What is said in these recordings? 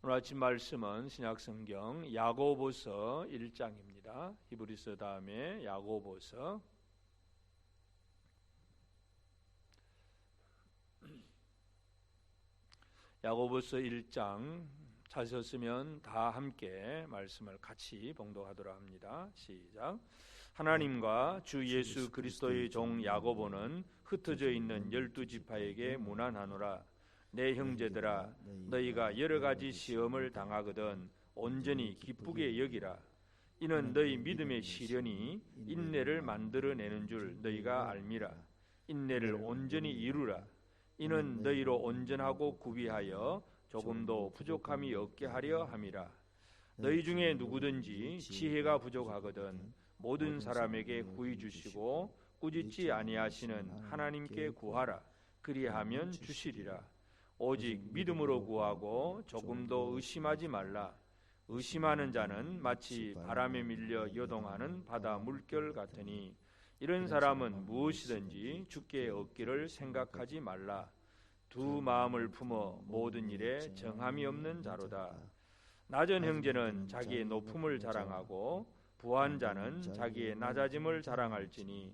오늘 아침 말씀은 신약성경 야고보서 1장입니다. 히브리서 다음에 야고보서. 야고보서 1장 찾으셨으면 다 함께 말씀을 같이 봉독하도록 합니다. 시작. 하나님과 주 예수 그리스도의 종 야고보는 흩어져 있는 12지파에게 문안하노라. 내 형제들아, 너희가 여러 가지 시험을 당하거든 온전히 기쁘게 여기라. 이는 너희 믿음의 시련이 인내를 만들어내는 줄 너희가 알미라. 인내를 온전히 이루라. 이는 너희로 온전하고 구비하여 조금도 부족함이 없게 하려 함이라. 너희 중에 누구든지 지혜가 부족하거든 모든 사람에게 후히 주시고 꾸짖지 아니하시는 하나님께 구하라. 그리하면 주시리라. 오직 믿음으로 구하고 조금도 의심하지 말라. 의심하는 자는 마치 바람에 밀려 요동하는 바다 물결 같으니 이런 사람은 무엇이든지 주께 얻기를 생각하지 말라. 두 마음을 품어 모든 일에 정함이 없는 자로다. 낮은 형제는 자기의 높음을 자랑하고 부한 자는 자기의 낮아짐을 자랑할지니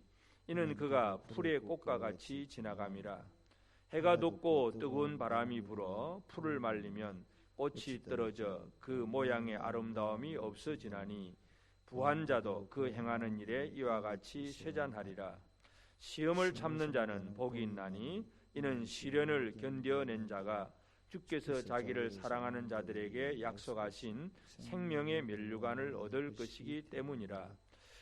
이는 그가 풀의 꽃과 같이 지나감이라. 해가 돋고 뜨거운 바람이 불어 풀을 말리면 꽃이 떨어져 그 모양의 아름다움이 없어지나니 부한 자도 그 행하는 일에 이와 같이 쇠잔하리라. 시험을 참는 자는 복이 있나니 이는 시련을 견뎌낸 자가 주께서 자기를 사랑하는 자들에게 약속하신 생명의 면류관을 얻을 것이기 때문이라.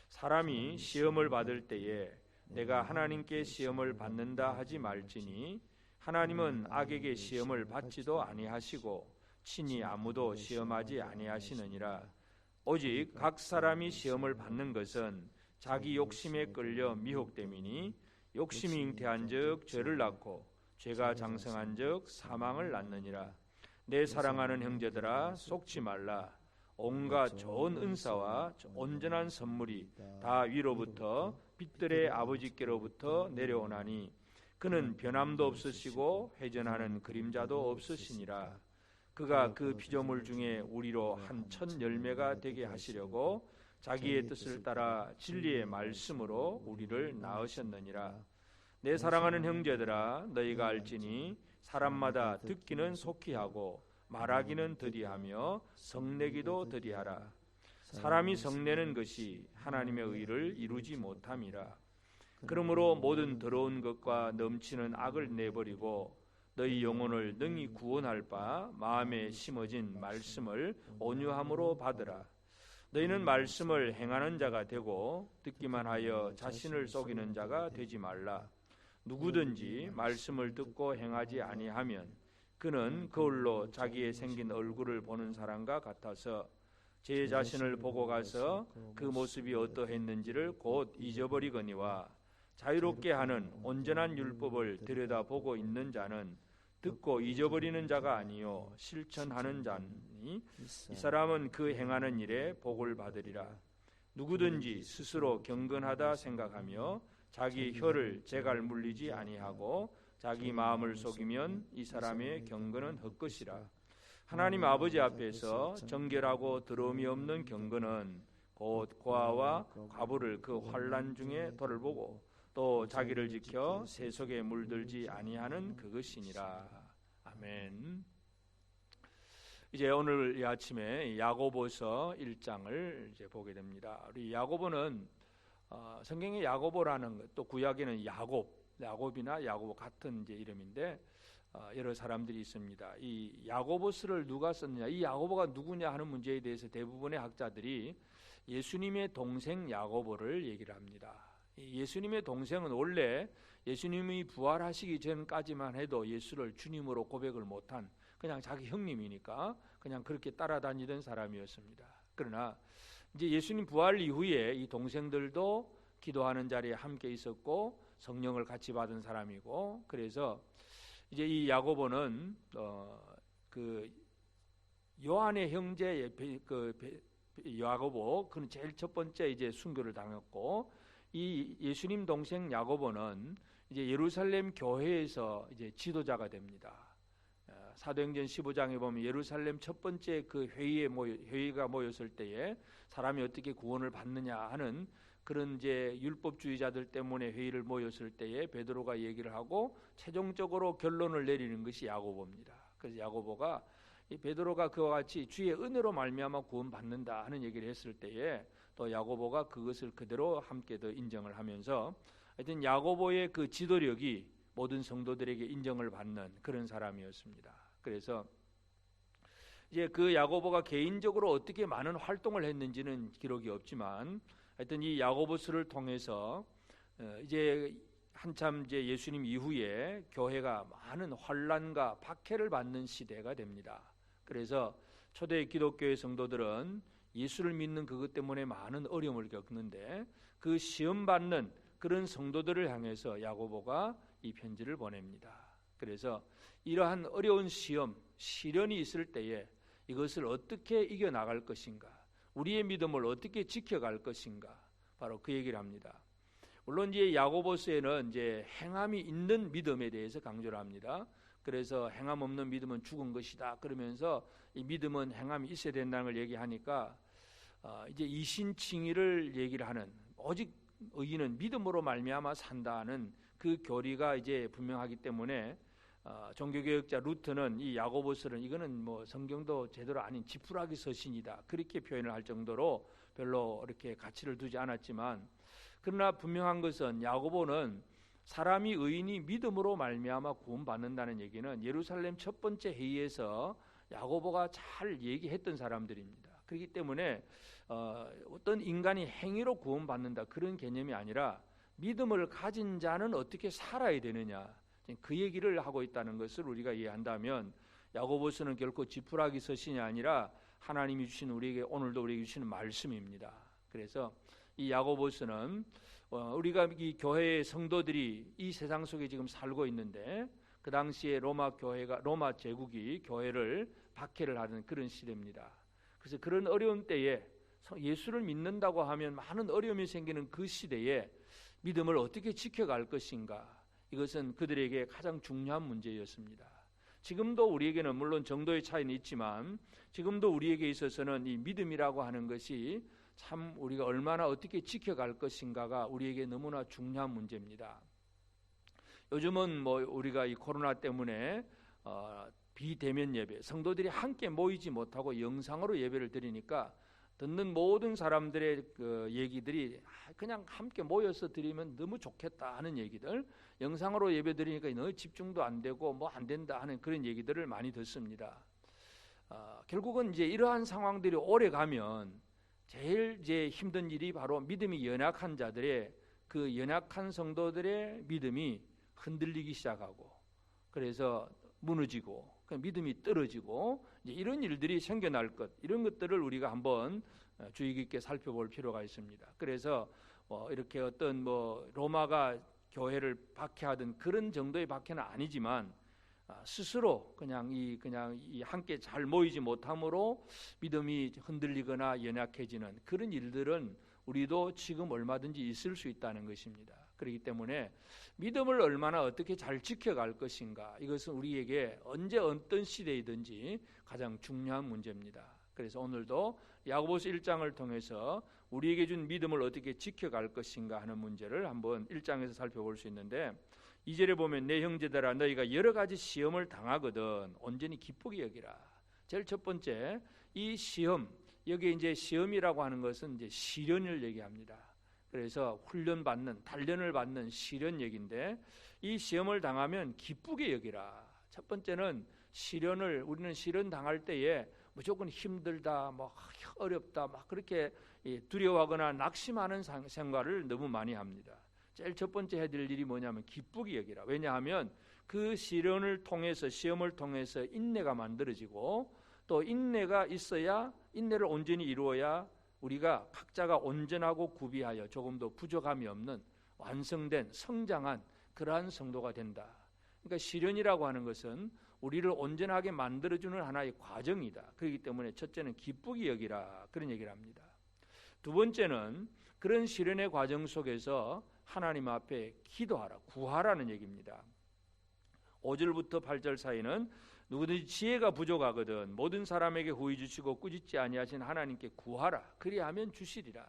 사람이 시험을 받을 때에 내가 하나님께 시험을 받는다 하지 말지니 하나님은 악에게 시험을 받지도 아니하시고 친히 아무도 시험하지 아니하시느니라. 오직 각 사람이 시험을 받는 것은 자기 욕심에 끌려 미혹됨이니 욕심이 잉태한즉 죄를 낳고 죄가 장성한즉 사망을 낳느니라. 내 사랑하는 형제들아, 속지 말라. 온갖 좋은 은사와 온전한 선물이 다 위로부터 빛들의 아버지께로부터 내려오나니 그는 변함도 없으시고 회전하는 그림자도 없으시니라. 그가 그 피조물 중에 우리로 한 첫 열매가 되게 하시려고 자기의 뜻을 따라 진리의 말씀으로 우리를 낳으셨느니라. 내 사랑하는 형제들아, 너희가 알지니 사람마다 듣기는 속히 하고 말하기는 더디하며 성내기도 더디하라. 사람이 성내는 것이 하나님의 의를 이루지 못함이라. 그러므로 모든 더러운 것과 넘치는 악을 내버리고 너희 영혼을 능히 구원할 바 마음에 심어진 말씀을 온유함으로 받으라. 너희는 말씀을 행하는 자가 되고 듣기만 하여 자신을 속이는 자가 되지 말라. 누구든지 말씀을 듣고 행하지 아니하면 그는 거울로 자기의 생긴 얼굴을 보는 사람과 같아서 제 자신을 보고 가서 그 모습이 어떠했는지를 곧 잊어버리거니와 자유롭게 하는 온전한 율법을 들여다보고 있는 자는 듣고 잊어버리는 자가 아니요 실천하는 자니 이 사람은 그 행하는 일에 복을 받으리라. 누구든지 스스로 경건하다 생각하며 자기 혀를 재갈 물리지 아니하고 자기 마음을 속이면 이 사람의 경건은 헛것이라. 하나님 아버지 앞에서 정결하고 더러움이 없는 경건은 곧 고아와 과부를 그 환난 중에 돌보고 또 자기를 지켜 세속에 물들지 아니하는 그것이니라. 아멘. 이제 오늘 이 아침에 야고보서 1장을 이제 보게 됩니다. 우리 야고보는 성경에 야고보라는 것, 또 구약에는 야곱이나 야고보 같은 이제 이름인데 여러 사람들이 있습니다. 이 야고보서를 누가 썼느냐, 이 야고보가 누구냐 하는 문제에 대해서 대부분의 학자들이 예수님의 동생 야고보를 얘기를 합니다. 예수님의 동생은 원래 예수님이 부활하시기 전까지만 해도 예수를 주님으로 고백을 못한 그냥 자기 형님이니까 그냥 그렇게 따라다니던 사람이었습니다. 그러나 이제 예수님 부활 이후에 이 동생들도 기도하는 자리에 함께 있었고 성령을 같이 받은 사람이고, 그래서 이제 이 야고보는 그 요한의 형제 야고보, 그는 제일 첫 번째 이제 순교를 당했고, 이 예수님 동생 야고보는 이제 예루살렘 교회에서 이제 지도자가 됩니다. 사도행전 15장에 보면 예루살렘 첫 번째 그 회의가 모였을 때에 사람이 어떻게 구원을 받느냐 하는 그런 이제 율법주의자들 때문에 회의를 모였을 때에 베드로가 얘기를 하고 최종적으로 결론을 내리는 것이 야고보입니다. 그래서 야고보가 이 베드로가 그와 같이 주의 은혜로 말미암아 구원 받는다 하는 얘기를 했을 때에 또 야고보가 그것을 그대로 함께 더 인정을 하면서 하여튼 야고보의 그 지도력이 모든 성도들에게 인정을 받는 그런 사람이었습니다. 그래서 이제 그 야고보가 개인적으로 어떻게 많은 활동을 했는지는 기록이 없지만 하여튼 이 야고보서를 통해서 이제 한참 이제 예수님 이후에 교회가 많은 환난과 박해를 받는 시대가 됩니다. 그래서 초대 기독교의 성도들은 예수를 믿는 그것 때문에 많은 어려움을 겪는데 그 시험 받는 그런 성도들을 향해서 야고보가 이 편지를 보냅니다. 그래서 이러한 어려운 시험, 시련이 있을 때에 이것을 어떻게 이겨나갈 것인가, 우리의 믿음을 어떻게 지켜갈 것인가, 바로 그 얘기를 합니다. 물론 이제 야고보서에는 이제 행함이 있는 믿음에 대해서 강조를 합니다. 그래서 행함 없는 믿음은 죽은 것이다 그러면서 이 믿음은 행함이 있어야 된다는 걸 얘기하니까 이제 이신칭의를 얘기를 하는, 오직 의인은 믿음으로 말미암아 산다는 그 교리가 이제 분명하기 때문에 종교개혁자 루터는 이 야고보서는 이거는 뭐 성경도 제대로 아닌 지푸라기 서신이다 그렇게 표현을 할 정도로 별로 이렇게 가치를 두지 않았지만, 그러나 분명한 것은 야고보는 사람이 의인이 믿음으로 말미암아 구원받는다는 얘기는 예루살렘 첫 번째 회의에서 야고보가 잘 얘기했던 사람들입니다. 그렇기 때문에 어떤 인간이 행위로 구원받는다 그런 개념이 아니라 믿음을 가진 자는 어떻게 살아야 되느냐, 그 얘기를 하고 있다는 것을 우리가 이해한다면 야고보서는 결코 지푸라기 서신이 아니라 하나님이 주신 우리에게 오늘도 우리에게 주시는 말씀입니다. 그래서 이 야고보서는 우리가 이 교회의 성도들이 이 세상 속에 지금 살고 있는데 그 당시에 로마 제국이 교회를 박해를 하는 그런 시대입니다. 그래서 그런 어려운 때에 예수를 믿는다고 하면 많은 어려움이 생기는 그 시대에 믿음을 어떻게 지켜갈 것인가, 이것은 그들에게 가장 중요한 문제였습니다. 지금도 우리에게는 물론 정도의 차이는 있지만 지금도 우리에게 있어서는 이 믿음이라고 하는 것이 참 우리가 얼마나 어떻게 지켜갈 것인가가 우리에게 너무나 중요한 문제입니다. 요즘은 뭐 우리가 이 코로나 때문에 비대면 예배, 성도들이 함께 모이지 못하고 영상으로 예배를 드리니까 듣는 모든 사람들의 그 얘기들이 그냥 함께 모여서 드리면 너무 좋겠다 하는 얘기들, 영상으로 예배 드리니까 너무 집중도 안 되고 뭐 안 된다 하는 그런 얘기들을 많이 듣습니다. 결국은 이제 이러한 상황들이 오래 가면 제일 이제 힘든 일이 바로 믿음이 연약한 자들의 그 연약한 성도들의 믿음이 흔들리기 시작하고, 그래서 무너지고 믿음이 떨어지고 이제 이런 일들이 생겨날 것, 이런 것들을 우리가 한번 주의 깊게 살펴볼 필요가 있습니다. 그래서 이렇게 어떤 로마가 교회를 박해하던 그런 정도의 박해는 아니지만 스스로 그냥 이 함께 잘 모이지 못함으로 믿음이 흔들리거나 연약해지는 그런 일들은 우리도 지금 얼마든지 있을 수 있다는 것입니다. 그렇기 때문에 믿음을 얼마나 어떻게 잘 지켜갈 것인가, 이것은 우리에게 언제 어떤 시대이든지 가장 중요한 문제입니다. 그래서 오늘도 야고보서 1장을 통해서 우리에게 준 믿음을 어떻게 지켜갈 것인가 하는 문제를 한번 1장에서 살펴볼 수 있는데, 2절에 보면 내 형제들아 너희가 여러 가지 시험을 당하거든 온전히 기쁘게 여기라. 제일 첫 번째, 이 시험, 여기 이제 시험이라고 하는 것은 이제 시련을 얘기합니다. 그래서 단련을 받는 시련 얘기인데, 이 시험을 당하면 기쁘게 여기라. 첫 번째는 우리는 시련 당할 때에 무조건 힘들다, 어렵다, 그렇게 두려워하거나 낙심하는 생각을 너무 많이 합니다. 제일 첫 번째 해야 될 일이 뭐냐면 기쁘게 여기라. 왜냐하면 그 시험을 통해서 인내가 만들어지고, 또 인내가 있어야, 인내를 온전히 이루어야 우리가 각자가 온전하고 구비하여 조금도 부족함이 없는 완성된 성장한 그러한 성도가 된다. 그러니까 시련이라고 하는 것은 우리를 온전하게 만들어주는 하나의 과정이다. 그렇기 때문에 첫째는 기쁘게 여기라, 그런 얘기를 합니다. 두 번째는 그런 시련의 과정 속에서 하나님 앞에 기도하라, 구하라는 얘기입니다. 5절부터 8절 사이는 누구든지 지혜가 부족하거든 모든 사람에게 후히 주시고 꾸짖지 아니하신 하나님께 구하라. 그리하면 주시리라.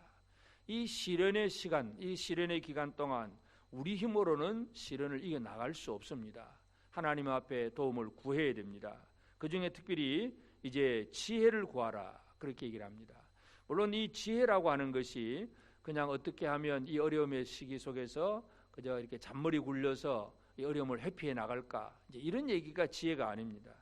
이 시련의 시간, 이 시련의 기간 동안 우리 힘으로는 시련을 이겨나갈 수 없습니다. 하나님 앞에 도움을 구해야 됩니다. 그 중에 특별히 이제 지혜를 구하라 그렇게 얘기를 합니다. 물론 이 지혜라고 하는 것이 그냥 어떻게 하면 이 어려움의 시기 속에서 그저 이렇게 잔머리 굴려서 이 어려움을 회피해 나갈까, 이제 이런 얘기가 지혜가 아닙니다.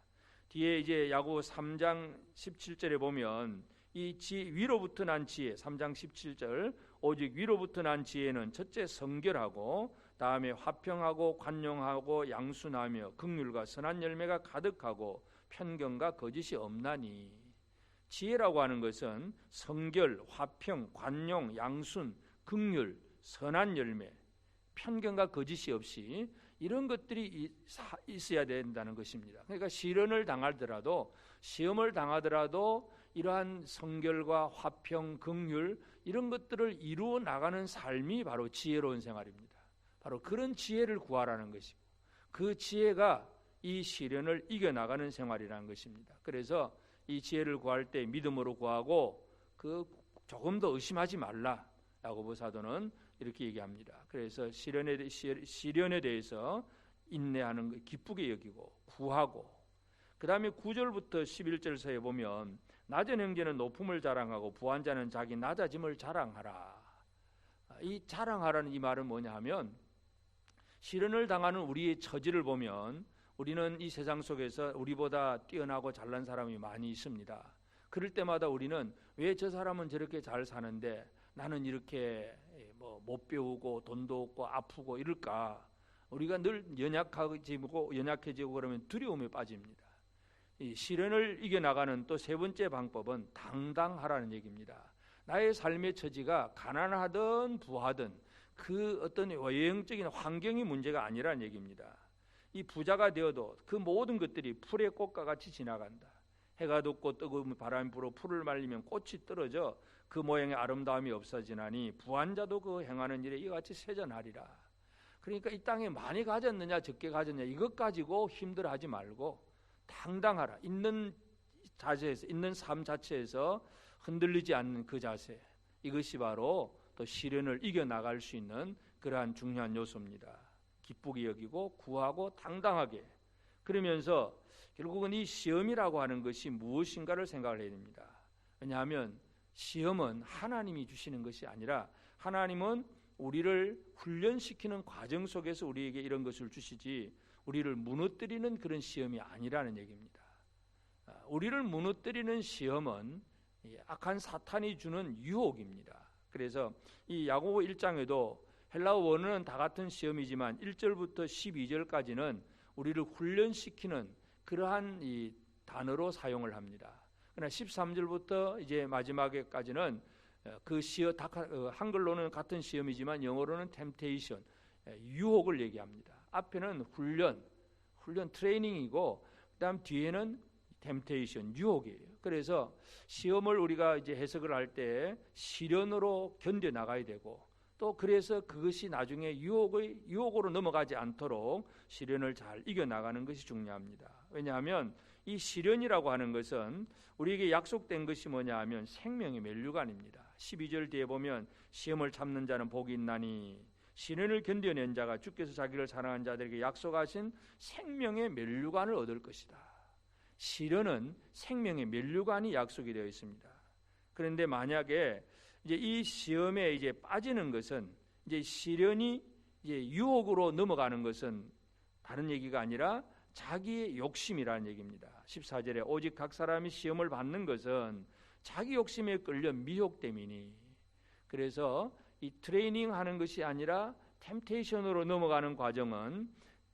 뒤에 이제 야고보 3장 17절에 보면 이 위로부터 난 지혜, 3장 17절, 오직 위로부터 난 지혜는 첫째 성결하고 다음에 화평하고 관용하고 양순하며 긍휼과 선한 열매가 가득하고 편견과 거짓이 없나니. 지혜라고 하는 것은 성결, 화평, 관용, 양순, 긍휼, 선한 열매, 편견과 거짓이 없이 이런 것들이 있어야 된다는 것입니다. 그러니까 시련을 당하더라도, 시험을 당하더라도 이러한 성결과 화평, 긍휼 이런 것들을 이루어 나가는 삶이 바로 지혜로운 생활입니다. 바로 그런 지혜를 구하라는 것이고, 그 지혜가 이 시련을 이겨나가는 생활이라는 것입니다. 그래서 이 지혜를 구할 때 믿음으로 구하고 그 조금 더 의심하지 말라. 야고보 사도는 이렇게 얘기합니다. 그래서 시련에 대해서 인내하는 것 기쁘게 여기고 구하고, 그 다음에 9절부터 11절 사이에 보면 낮은 형제는 높음을 자랑하고 부한 자는 자기 낮아짐을 자랑하라. 이 자랑하라는 이 말은 뭐냐 하면, 시련을 당하는 우리의 처지를 보면 우리는 이 세상 속에서 우리보다 뛰어나고 잘난 사람이 많이 있습니다. 그럴 때마다 우리는 왜 저 사람은 저렇게 잘 사는데 나는 이렇게 못 배우고 돈도 없고 아프고 이럴까? 우리가 늘 연약해지고 그러면 두려움에 빠집니다. 이 시련을 이겨나가는 또 세 번째 방법은 당당하라는 얘기입니다. 나의 삶의 처지가 가난하든 부하든 그 어떤 외형적인 환경이 문제가 아니라는 얘기입니다. 이 부자가 되어도 그 모든 것들이 풀의 꽃과 같이 지나간다. 해가 돋고 뜨거운 바람이 불어 풀을 말리면 꽃이 떨어져 그 모양의 아름다움이 없어지나니 부한 자도 그 행하는 일에 이와 같이 세전하리라. 그러니까 이 땅에 많이 가졌느냐 적게 가졌느냐 이것 가지고 힘들어하지 말고 당당하라. 있는 자세에서, 있는 삶 자체에서 흔들리지 않는 그 자세, 이것이 바로 또 시련을 이겨나갈 수 있는 그러한 중요한 요소입니다. 기쁘게 여기고 구하고 당당하게. 그러면서 결국은 이 시험이라고 하는 것이 무엇인가를 생각을 해야 됩니다. 왜냐하면 시험은 하나님이 주시는 것이 아니라 하나님은 우리를 훈련시키는 과정 속에서 우리에게 이런 것을 주시지 우리를 무너뜨리는 그런 시험이 아니라는 얘기입니다. 우리를 무너뜨리는 시험은 악한 사탄이 주는 유혹입니다. 그래서 이 야고보 1장에도 헬라어 원어는 다 같은 시험이지만 1절부터 12절까지는 우리를 훈련시키는 그러한 이 단어로 사용을 합니다. 그러나 13절부터 이제 마지막에까지는 그 시험, 한글로는 같은 시험이지만 영어로는 temptation, 유혹을 얘기합니다. 앞에는 훈련 트레이닝이고, 그다음 뒤에는 temptation, 유혹이에요. 그래서 시험을 우리가 이제 해석을 할 때 시련으로 견뎌 나가야 되고, 또 그래서 그것이 나중에 유혹으로 넘어가지 않도록 시련을 잘 이겨나가는 것이 중요합니다. 왜냐하면 이 시련이라고 하는 것은 우리에게 약속된 것이 뭐냐 하면 생명의 면류관입니다. 12절 뒤에 보면 시험을 참는 자는 복이 있나니 시련을 견뎌낸 자가 주께서 자기를 사랑한 자들에게 약속하신 생명의 면류관을 얻을 것이다. 시련은 생명의 면류관이 약속이 되어 있습니다. 그런데 만약에 이제 이 시험에 이제 빠지는 것은, 이제 시련이 이제 유혹으로 넘어가는 것은 다른 얘기가 아니라 자기의 욕심이라는 얘기입니다. 14절에 오직 각 사람이 시험을 받는 것은 자기 욕심에 끌려 미혹됨이니. 그래서 이 트레이닝 하는 것이 아니라 템테이션으로 넘어가는 과정은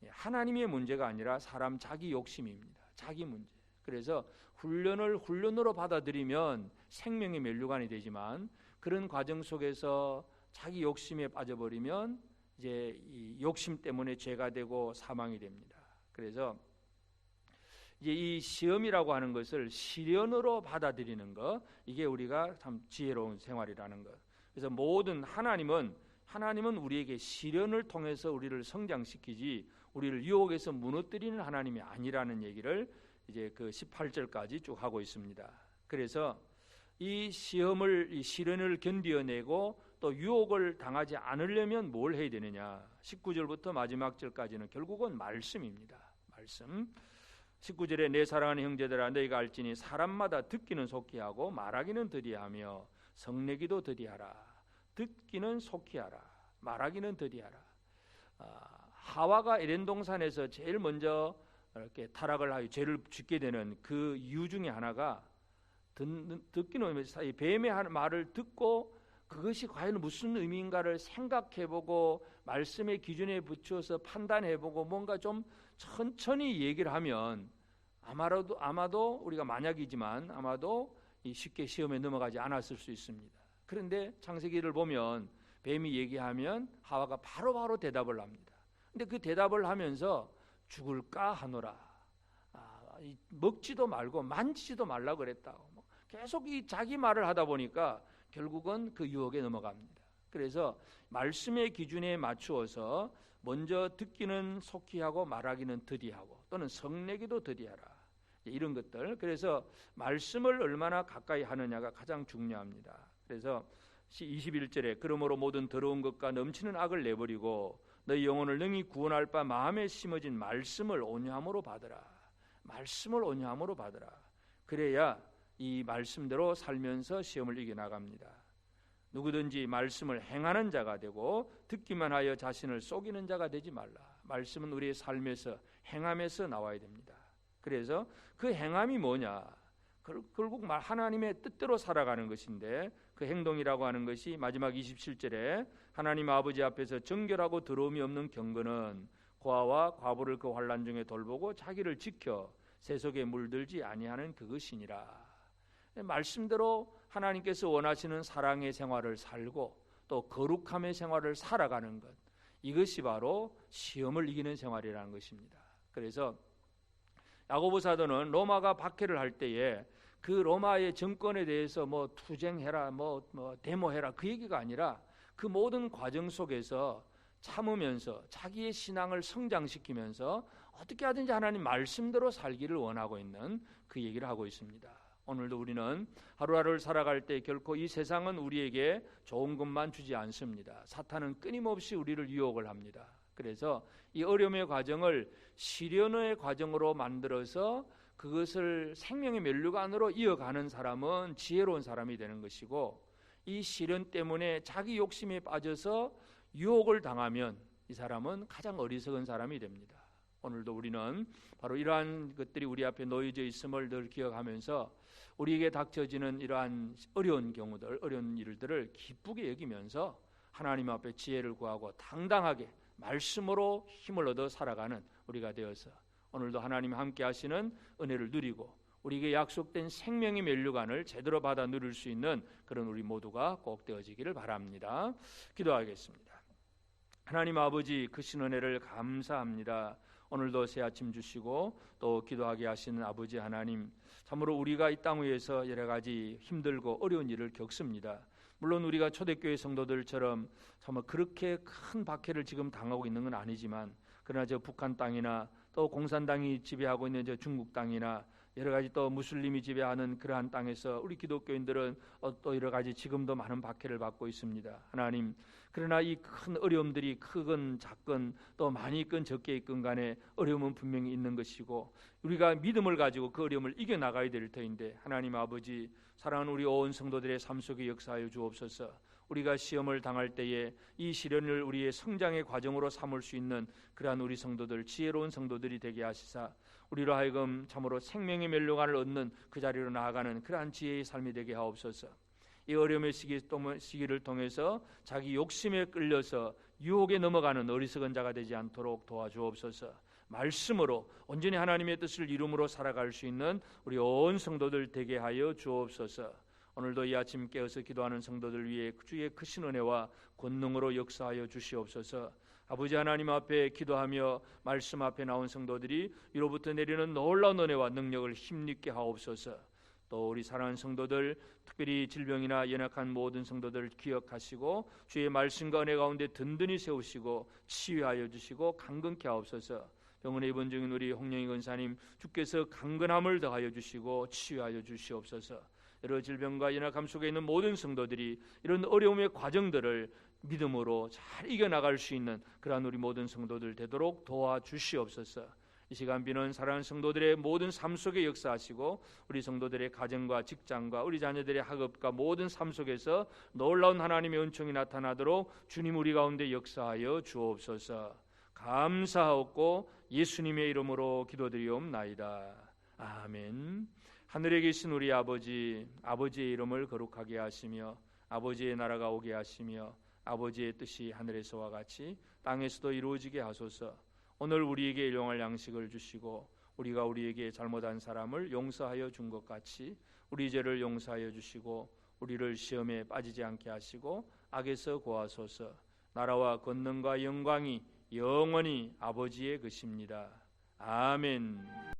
하나님의 문제가 아니라 사람 자기 욕심입니다. 자기 문제. 그래서 훈련으로 받아들이면 생명의 면류관이 되지만 그런 과정 속에서 자기 욕심에 빠져버리면 이제 이 욕심 때문에 죄가 되고 사망이 됩니다. 그래서 이제 이 시험이라고 하는 것을 시련으로 받아들이는 것, 이게 우리가 참 지혜로운 생활이라는 것. 그래서 모든 하나님은 우리에게 시련을 통해서 우리를 성장시키지 우리를 유혹에서 무너뜨리는 하나님이 아니라는 얘기를 이제 그 18절까지 쭉 하고 있습니다. 그래서 이 시련을 견디어내고 또 유혹을 당하지 않으려면 뭘 해야 되느냐? 19절부터 마지막 절까지는 결국은 말씀입니다. 말씀. 19절에 내 사랑하는 형제들아 너희가 알지니 사람마다 듣기는 속히 하고 말하기는 더디하며 성내기도 더디하라. 듣기는 속히 하라. 말하기는 더디하라. 하와가 에덴 동산에서 제일 먼저 이렇게 타락을 하여 죄를 짓게 되는 그 이유 중에 하나가 듣기는 뱀의 말을 듣고 그것이 과연 무슨 의미인가를 생각해보고 말씀의 기준에 붙여서 판단해보고 뭔가 좀 천천히 얘기를 하면 아마도 우리가 만약이지만 아마도 쉽게 시험에 넘어가지 않았을 수 있습니다. 그런데 창세기를 보면 뱀이 얘기하면 하와가 바로바로 대답을 합니다. 근데 그 대답을 하면서 죽을까 하노라. 먹지도 말고 만지지도 말라 그랬다고. 계속 이 자기 말을 하다 보니까 결국은 그 유혹에 넘어갑니다. 그래서 말씀의 기준에 맞추어서 먼저 듣기는 속히 하고 말하기는 더디하고 또는 성내기도 더디하라. 이런 것들. 그래서 말씀을 얼마나 가까이 하느냐가 가장 중요합니다. 그래서 21절에 그러므로 모든 더러운 것과 넘치는 악을 내버리고 너희 영혼을 능히 구원할 바 마음에 심어진 말씀을 온유함으로 받으라. 말씀을 온유함으로 받으라. 그래야 이 말씀대로 살면서 시험을 이겨나갑니다. 누구든지 말씀을 행하는 자가 되고 듣기만 하여 자신을 속이는 자가 되지 말라. 말씀은 우리의 삶에서 행함에서 나와야 됩니다. 그래서 그 행함이 뭐냐? 결국 하나님의 뜻대로 살아가는 것인데 그 행동이라고 하는 것이 마지막 27절에 하나님 아버지 앞에서 정결하고 더러움이 없는 경건은 고아와 과부를 그 환난 중에 돌보고 자기를 지켜 세속에 물들지 아니하는 그것이니라. 말씀대로 하나님께서 원하시는 사랑의 생활을 살고 또 거룩함의 생활을 살아가는 것, 이것이 바로 시험을 이기는 생활이라는 것입니다. 그래서 야고보 사도는 로마가 박해를 할 때에 그 로마의 정권에 대해서 뭐 투쟁해라, 뭐 데모해라 그 얘기가 아니라 그 모든 과정 속에서 참으면서 자기의 신앙을 성장시키면서 어떻게 하든지 하나님 말씀대로 살기를 원하고 있는 그 얘기를 하고 있습니다. 오늘도 우리는 하루하루를 살아갈 때 결코 이 세상은 우리에게 좋은 것만 주지 않습니다. 사탄은 끊임없이 우리를 유혹을 합니다. 그래서 이 어려움의 과정을 시련의 과정으로 만들어서 그것을 생명의 면류관으로 이어가는 사람은 지혜로운 사람이 되는 것이고, 이 시련 때문에 자기 욕심에 빠져서 유혹을 당하면 이 사람은 가장 어리석은 사람이 됩니다. 오늘도 우리는 바로 이러한 것들이 우리 앞에 놓여져 있음을 늘 기억하면서 우리에게 닥쳐지는 이러한 어려운 경우들, 어려운 일들을 기쁘게 여기면서 하나님 앞에 지혜를 구하고 당당하게 말씀으로 힘을 얻어 살아가는 우리가 되어서 오늘도 하나님 함께 하시는 은혜를 누리고 우리에게 약속된 생명의 면류관을 제대로 받아 누릴 수 있는 그런 우리 모두가 꼭 되어지기를 바랍니다. 기도하겠습니다. 하나님 아버지, 크신 은혜를 감사합니다. 오늘도 새 아침 주시고 또 기도하게 하시는 아버지 하나님, 참으로 우리가 이 땅 위에서 여러 가지 힘들고 어려운 일을 겪습니다. 물론 우리가 초대교회 성도들처럼 정말 그렇게 큰 박해를 지금 당하고 있는 건 아니지만, 그러나 저 북한 땅이나 또 공산당이 지배하고 있는 저 중국 땅이나 여러 가지 또 무슬림이 지배하는 그러한 땅에서 우리 기독교인들은 또 여러 가지 지금도 많은 박해를 받고 있습니다. 하나님, 그러나 이 큰 어려움들이 크건 작건 또 많이 있건 적게 있건 간에 어려움은 분명히 있는 것이고 우리가 믿음을 가지고 그 어려움을 이겨나가야 될 터인데, 하나님 아버지, 사랑하는 우리 온 성도들의 삶 속에 역사하여 주옵소서. 우리가 시험을 당할 때에 이 시련을 우리의 성장의 과정으로 삼을 수 있는 그러한 우리 성도들, 지혜로운 성도들이 되게 하시사 우리로 하여금 참으로 생명의 면류관을 얻는 그 자리로 나아가는 그러한 지혜의 삶이 되게 하옵소서. 이 어려움의 시기를 통해서 자기 욕심에 끌려서 유혹에 넘어가는 어리석은 자가 되지 않도록 도와주옵소서. 말씀으로 온전히 하나님의 뜻을 이루므로 살아갈 수 있는 우리 온 성도들 되게 하여 주옵소서. 오늘도 이 아침 깨어서 기도하는 성도들 위해 주의 크신 은혜와 권능으로 역사하여 주시옵소서. 아버지 하나님 앞에 기도하며 말씀 앞에 나온 성도들이 위로부터 내리는 놀라운 은혜와 능력을 힘입게 하옵소서. 또 우리 사랑하는 성도들, 특별히 질병이나 연약한 모든 성도들을 기억하시고 주의 말씀과 은혜 가운데 든든히 세우시고 치유하여 주시고 강건케 하옵소서. 병원에 입원 중인 우리 홍영희 권사님, 주께서 강건함을 더하여 주시고 치유하여 주시옵소서. 여러 질병과 연약함 속에 있는 모든 성도들이 이런 어려움의 과정들을 믿음으로 잘 이겨나갈 수 있는 그러한 우리 모든 성도들 되도록 도와주시옵소서. 이 시간 비는 사랑하는 성도들의 모든 삶 속에 역사하시고 우리 성도들의 가정과 직장과 우리 자녀들의 학업과 모든 삶 속에서 놀라운 하나님의 은총이 나타나도록 주님 우리 가운데 역사하여 주옵소서. 감사하옵고 예수님의 이름으로 기도드리옵나이다. 아멘. 하늘에 계신 우리 아버지, 아버지의 이름을 거룩하게 하시며 아버지의 나라가 오게 하시며 아버지의 뜻이 하늘에서와 같이 땅에서도 이루어지게 하소서. 오늘 우리에게 일용할 양식을 주시고 우리가 우리에게 잘못한 사람을 용서하여 준 것 같이 우리 죄를 용서하여 주시고 우리를 시험에 빠지지 않게 하시고 악에서 구하소서. 나라와 권능과 영광이 영원히 아버지의 것입니다. 아멘.